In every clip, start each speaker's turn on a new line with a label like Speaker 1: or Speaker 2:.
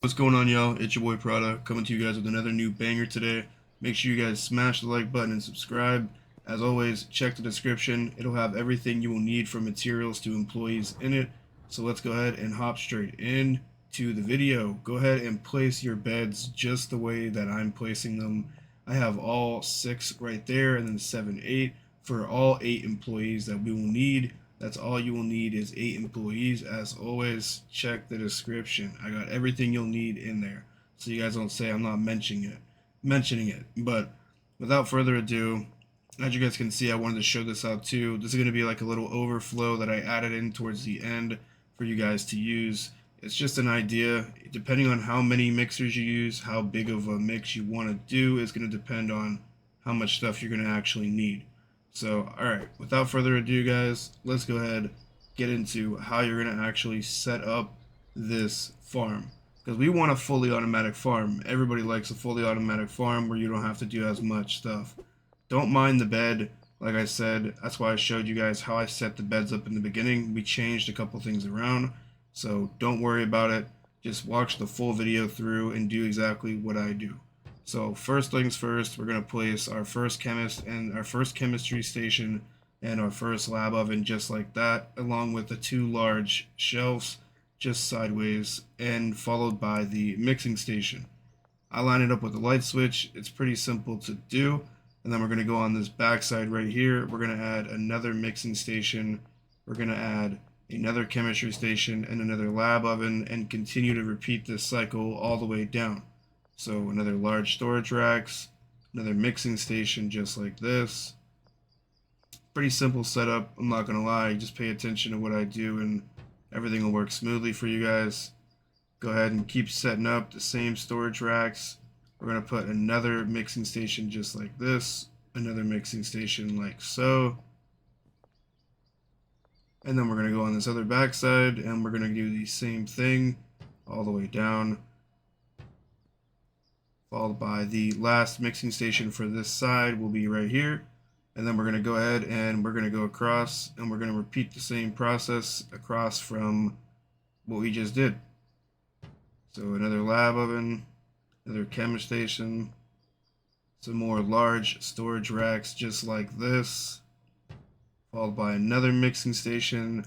Speaker 1: What's going on, y'all? It's your boy Prada coming to you guys with another new banger today. Make sure you guys smash the like button and subscribe. As always, check the description. It'll have everything you will need from materials to employees in it. So let's go ahead and hop straight in to the video. Go ahead and place your beds just the way that I'm placing them. I have all 6 right there and then 7, 8 for all 8 employees that we will need. That's all you will need is 8 employees. As always, check the description. I got everything you'll need in there. So you guys don't say I'm not mentioning it. But without further ado, as you guys can see, I wanted to show this out too. This is going to be like a little overflow that I added in towards the end for you guys to use. It's just an idea. Depending on how many mixers you use, how big of a mix you want to do is going to depend on how much stuff you're going to actually need. So, alright, without further ado, guys, let's go ahead get into how you're going to actually set up this farm. Because we want a fully automatic farm. Everybody likes a fully automatic farm where you don't have to do as much stuff. Don't mind the bed. Like I said, that's why I showed you guys how I set the beds up in the beginning. We changed a couple things around. So don't worry about it. Just watch the full video through and do exactly what I do. So first things first, we're going to place our first chemist and our first chemistry station and our first lab oven just like that, along with the 2 large shelves just sideways, and followed by the mixing station. I line it up with the light switch. It's pretty simple to do. And then we're going to go on this back side right here. We're going to add another mixing station. We're going to add another chemistry station and another lab oven, and continue to repeat this cycle all the way down. So another large storage racks, another mixing station just like this. Pretty simple setup, I'm not gonna lie. Just pay attention to what I do and everything will work smoothly for you guys. Go ahead and keep setting up the same storage racks. We're gonna put another mixing station just like this, another mixing station like so. And then we're gonna go on this other backside and we're gonna do the same thing all the way down, followed by the last mixing station for this side will be right here. And then we're going to go ahead and we're going to go across and we're going to repeat the same process across from what we just did. So another lab oven, another chemistation, some more large storage racks just like this, followed by another mixing station.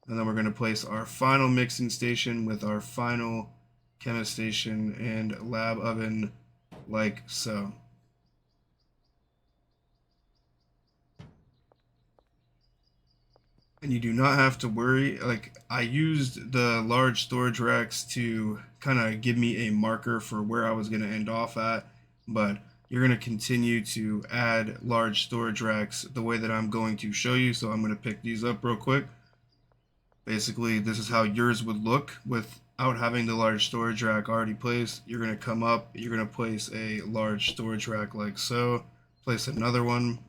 Speaker 1: And then we're going to place our final mixing station with our final Chemistation and lab oven like so. And you do not have to worry, like I used the large storage racks to kind of give me a marker for where I was going to end off at, but you're going to continue to add large storage racks the way that I'm going to show you. So I'm going to pick these up real quick. Basically, this is how yours would look without having the large storage rack already placed. You're going to come up, you're going to place a large storage rack like so, place another one,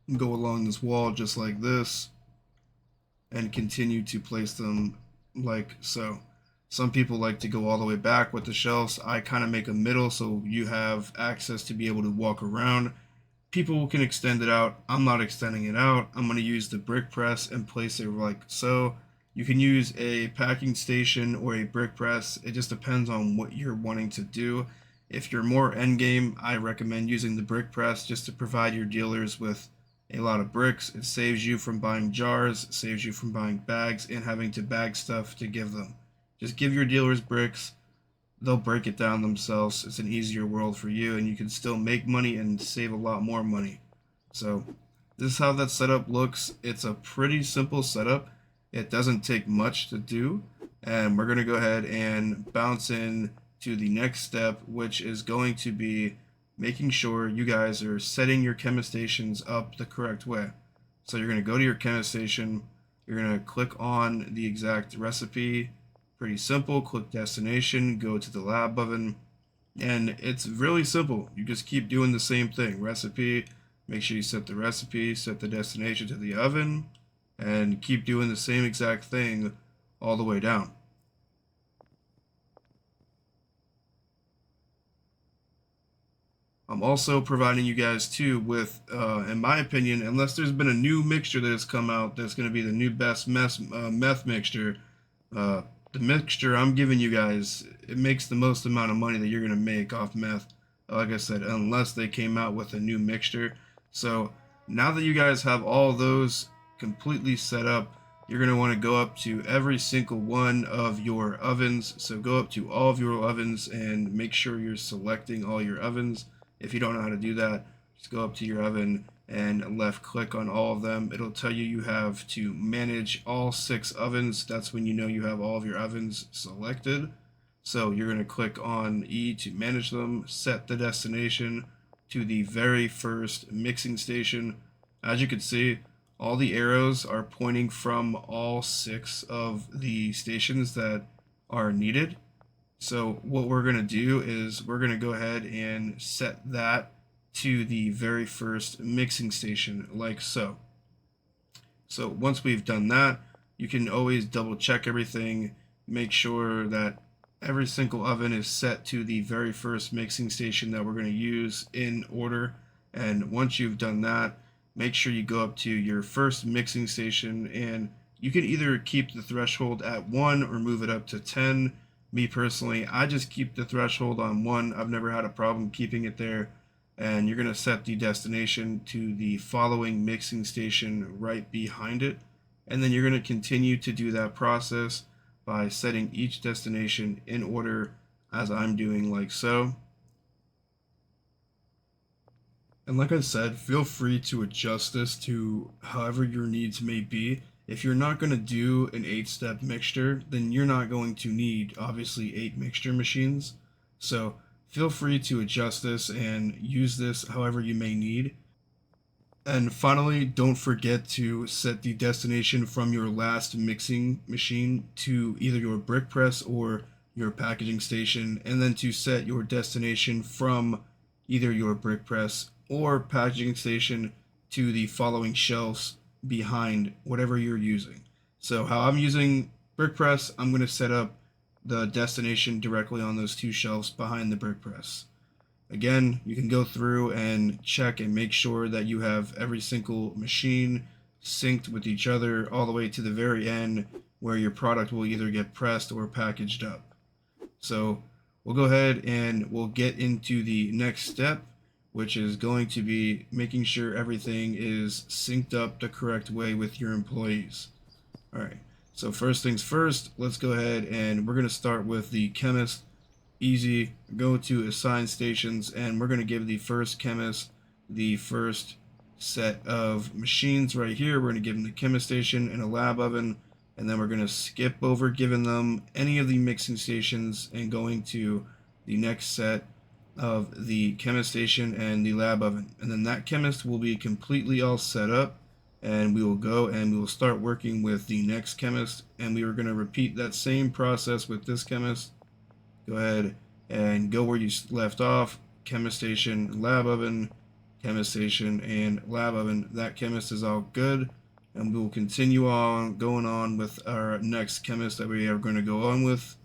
Speaker 1: and go along this wall just like this, and continue to place them like so. Some people like to go all the way back with the shelves. I kind of make a middle so you have access to be able to walk around. People can extend it out. I'm not extending it out. I'm going to use the brick press and place it like so. You can use a packing station or a brick press. It just depends on what you're wanting to do. If you're more endgame, I recommend using the brick press just to provide your dealers with a lot of bricks. It saves you from buying jars, saves you from buying bags and having to bag stuff to give them. Just give your dealers bricks. They'll break it down themselves. It's an easier world for you, and you can still make money and save a lot more money. So this is how that setup looks. It's a pretty simple setup. It doesn't take much to do, and we're going to go ahead and bounce in to the next step, which is going to be making sure you guys are setting your chemistations up the correct way. So you're going to go to your chemistation, you're going to click on the exact recipe. Pretty simple. Click destination, go to the lab oven, and it's really simple. You just keep doing the same thing. Recipe, make sure you set the recipe, set the destination to the oven, and keep doing the same exact thing all the way down. I'm also providing you guys too with, in my opinion, unless there's been a new mixture that has come out that's going to be the new best meth mixture, the mixture I'm giving you guys, it makes the most amount of money that you're gonna make off meth. Like I said, unless they came out with a new mixture. So now that you guys have all those completely set up, you're gonna want to go up to every single one of your ovens. So go up to all of your ovens and make sure you're selecting all your ovens. If you don't know how to do that, just go up to your oven and left click on all of them. It'll tell you you have to manage all 6 ovens. That's when you know you have all of your ovens selected. So you're going to click on E to manage them, set the destination to the very first mixing station. As you can see, all the arrows are pointing from all 6 of the stations that are needed. So what we're going to do is we're going to go ahead and set that to the very first mixing station, like so. So once we've done that, you can always double check everything, make sure that every single oven is set to the very first mixing station that we're going to use in order. And once you've done that, make sure you go up to your first mixing station, and you can either keep the threshold at 1 or move it up to 10. Me personally, I just keep the threshold on 1. I've never had a problem keeping it there. And you're going to set the destination to the following mixing station right behind it. And then you're going to continue to do that process by setting each destination in order as I'm doing, like so. And like I said, feel free to adjust this to however your needs may be. If you're not going to do an 8-step mixture, then you're not going to need, obviously, 8 mixture machines. So feel free to adjust this and use this however you may need. And finally, don't forget to set the destination from your last mixing machine to either your brick press or your packaging station, and then to set your destination from either your brick press or packaging station to the following shelves behind whatever you're using. So how I'm using brick press, I'm going to set up the destination directly on those 2 shelves behind the brick press. Again, you can go through and check and make sure that you have every single machine synced with each other all the way to the very end where your product will either get pressed or packaged up. So we'll go ahead and we'll get into the next step, which is going to be making sure everything is synced up the correct way with your employees. All right, so first things first, let's go ahead and we're going to start with the chemist. Easy, go to assign stations, and we're going to give the first chemist the first set of machines right here. We're going to give them the Chemistation and a lab oven, and then we're going to skip over giving them any of the mixing stations and going to the next set of the Chemistation and the lab oven. And then that chemist will be completely all set up, and we will go and we will start working with the next chemist, and we are going to repeat that same process with this chemist. Go ahead and go where you left off. Chemistation, lab oven, Chemistation, and lab oven. That chemist is all good, and we will continue on going on with our next chemist that we are going to go on with.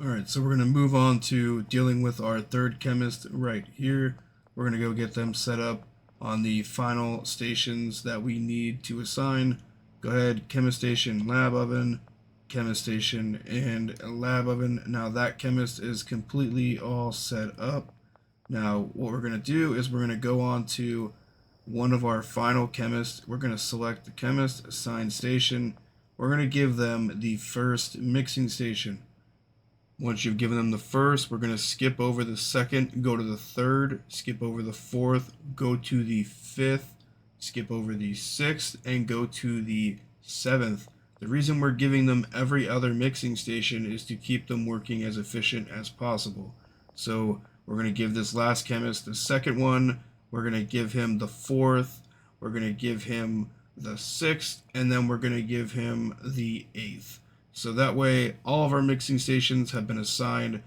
Speaker 1: Alright, so we're going to move on to dealing with our third chemist right here. We're going to go get them set up on the final stations that we need to assign. Go ahead, Chemistation, lab oven, Chemistation, and lab oven. Now that chemist is completely all set up. Now what we're going to do is we're going to go on to one of our final chemists. We're going to select the chemist, assign station. We're going to give them the first mixing station. Once you've given them the first, we're going to skip over the second, go to the third, skip over the fourth, go to the fifth, skip over the sixth, and go to the seventh. The reason we're giving them every other mixing station is to keep them working as efficient as possible. So we're going to give this last chemist the second one, we're going to give him the fourth, we're going to give him the sixth, and then we're going to give him the eighth. So that way all of our mixing stations have been assigned,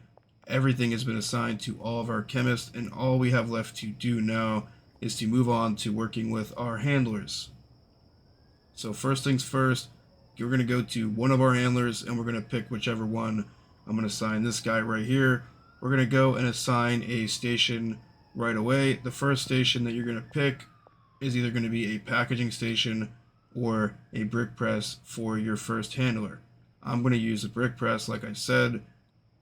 Speaker 1: everything has been assigned to all of our chemists, and all we have left to do now is to move on to working with our handlers. So first things first, we're going to go to one of our handlers and we're going to pick whichever one. I'm going to assign this guy right here. We're going to go and assign a station right away. The first station that you're going to pick is either going to be a packaging station or a brick press for your first handler. I'm going to use a brick press, like I said.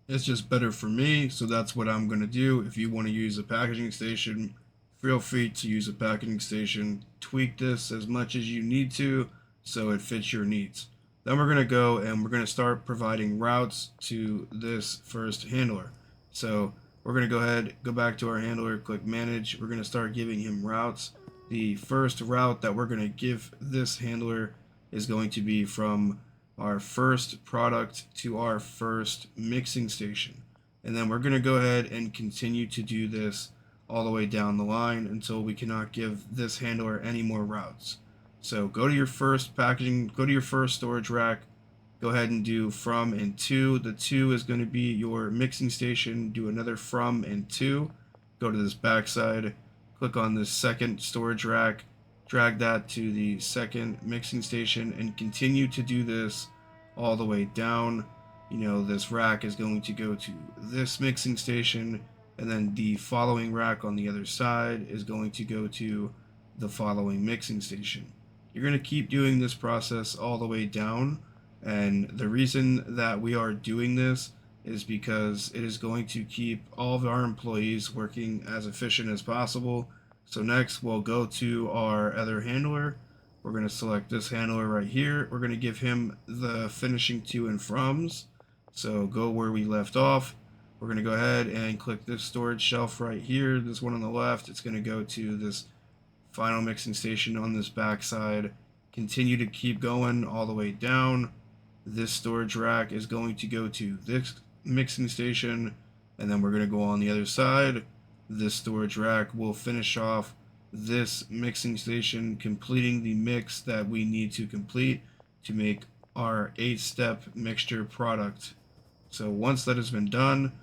Speaker 1: It's just better for me, so that's what I'm going to do. If you want to use a packaging station, feel free to use a packaging station. Tweak this as much as you need to so it fits your needs. Then we're going to go and we're going to start providing routes to this first handler. So we're going to go ahead, go back to our handler, click manage. We're going to start giving him routes. The first route that we're going to give this handler is going to be from our first product to our first mixing station. And then we're going to go ahead and continue to do this all the way down the line until we cannot give this handler any more routes. So go to your first packaging, go to your first storage rack, go ahead and do from and to. The to is going to be your mixing station. Do another from and to. Go to this backside, click on this second storage rack, drag that to the second mixing station, and continue to do this all the way down. You know, this rack is going to go to this mixing station, and then the following rack on the other side is going to go to the following mixing station. You're going to keep doing this process all the way down, and the reason that we are doing this is because it is going to keep all of our employees working as efficient as possible. So next we'll go to our other handler. We're going to select this handler right here. We're going to give him the finishing to and froms. So go where we left off. We're going to go ahead and click this storage shelf right here. This one on the left, it's going to go to this final mixing station on this back side. Continue to keep going all the way down. This storage rack is going to go to this mixing station, and then we're going to go on the other side. This storage rack will finish off this mixing station, completing the mix that we need to complete to make our 8-step mixture product. So once that has been done,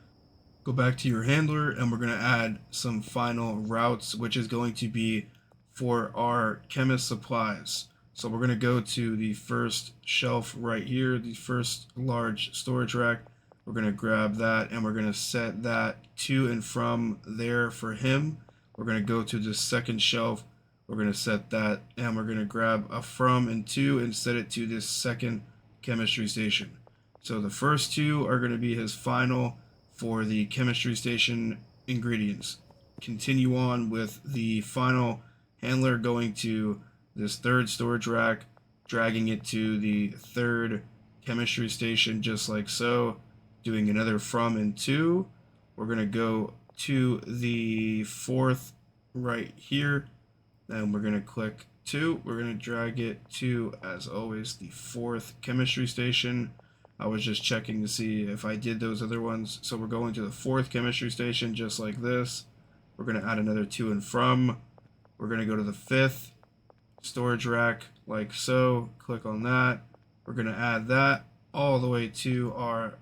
Speaker 1: go back to your handler and we're going to add some final routes, which is going to be for our chemist supplies. So we're going to go to the first shelf right here, the first large storage rack. We're going to grab that and we're going to set that to and from there for him. We're going to go to the second shelf. We're going to set that and we're going to grab a from and to and set it to this second chemistry station. So the first two are going to be his final for the chemistry station ingredients. Continue on with the final handler going to this third storage rack, dragging it to the third chemistry station just like so, doing another from and to. We're going to go to the fourth right here, and we're going to click to. We're going to drag it to, as always, the fourth chemistry station. I was just checking to see if I did those other ones. So we're going to the fourth chemistry station just like this. We're going to add another to and from. We're going to go to the fifth storage rack like so. Click on that. We're going to add that all the way to our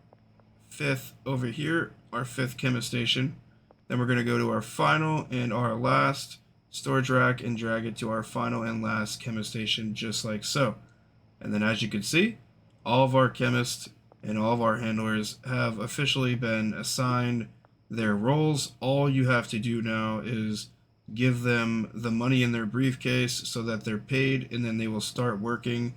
Speaker 1: fifth over here, our fifth chemistation. Then we're going to go to our final and our last storage rack and drag it to our final and last chemistation just like so. And then as you can see, all of our chemists and all of our handlers have officially been assigned their roles. All you have to do now is give them the money in their briefcase so that they're paid, and then they will start working.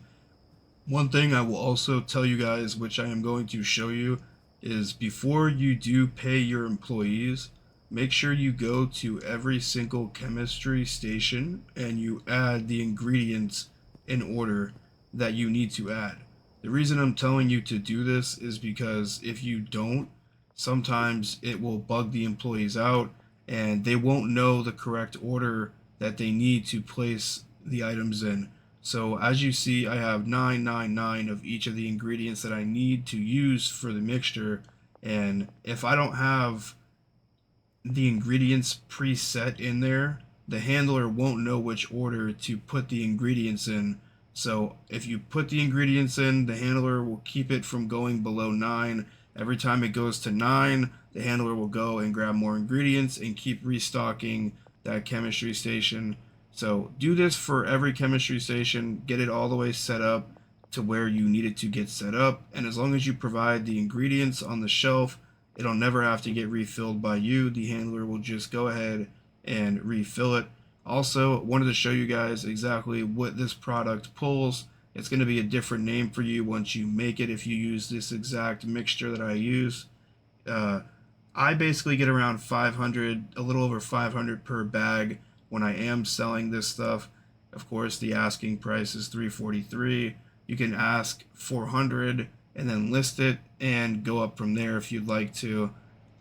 Speaker 1: One thing I will also tell you guys, which I am going to show you, is before you do pay your employees, make sure you go to every single chemistry station and you add the ingredients in order that you need to add. The reason I'm telling you to do this is because if you don't, sometimes it will bug the employees out and they won't know the correct order that they need to place the items in. So as you see, I have 999 of each of the ingredients that I need to use for the mixture, and if I don't have the ingredients preset in there, the handler won't know which order to put the ingredients in. So if you put the ingredients in, the handler will keep it from going below 9. Every time it goes to 9, the handler will go and grab more ingredients and keep restocking that chemistry station. So do this for every chemistry station, get it all the way set up to where you need it to get set up, and as long as you provide the ingredients on the shelf, it'll never have to get refilled by you. The handler will just go ahead and refill it. Also, wanted to show you guys exactly what this product pulls. It's going to be a different name for you once you make it if you use this exact mixture that I use. Uh, I basically get around 500, a little over 500 per bag when I am selling this stuff. Of course, the asking price is 343. You can ask 400 and then list it and go up from there if you'd like to.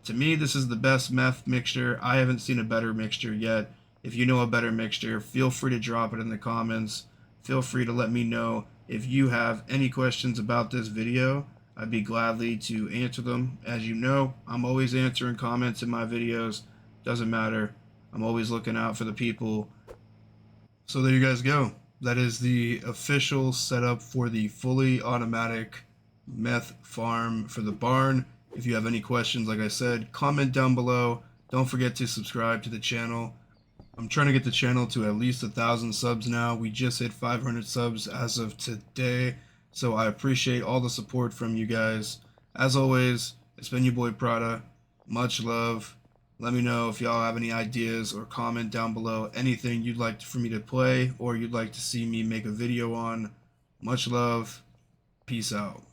Speaker 1: To me, this is the best meth mixture. I haven't seen a better mixture yet. If you know a better mixture, feel free to drop it in the comments. Feel free to let me know if you have any questions about this video. I'd be gladly to answer them. As you know, I'm always answering comments in my videos. Doesn't matter. I'm always looking out for the people. So there you guys go. That is the official setup for the fully automatic meth farm for the barn. If you have any questions, like I said, comment down below. Don't forget to subscribe to the channel. I'm trying to get the channel to at least 1,000 subs now. We just hit 500 subs as of today. So I appreciate all the support from you guys. As always, it's been your boy Prada. Much love. Let me know if y'all have any ideas or comment down below anything you'd like for me to play or you'd like to see me make a video on. Much love. Peace out.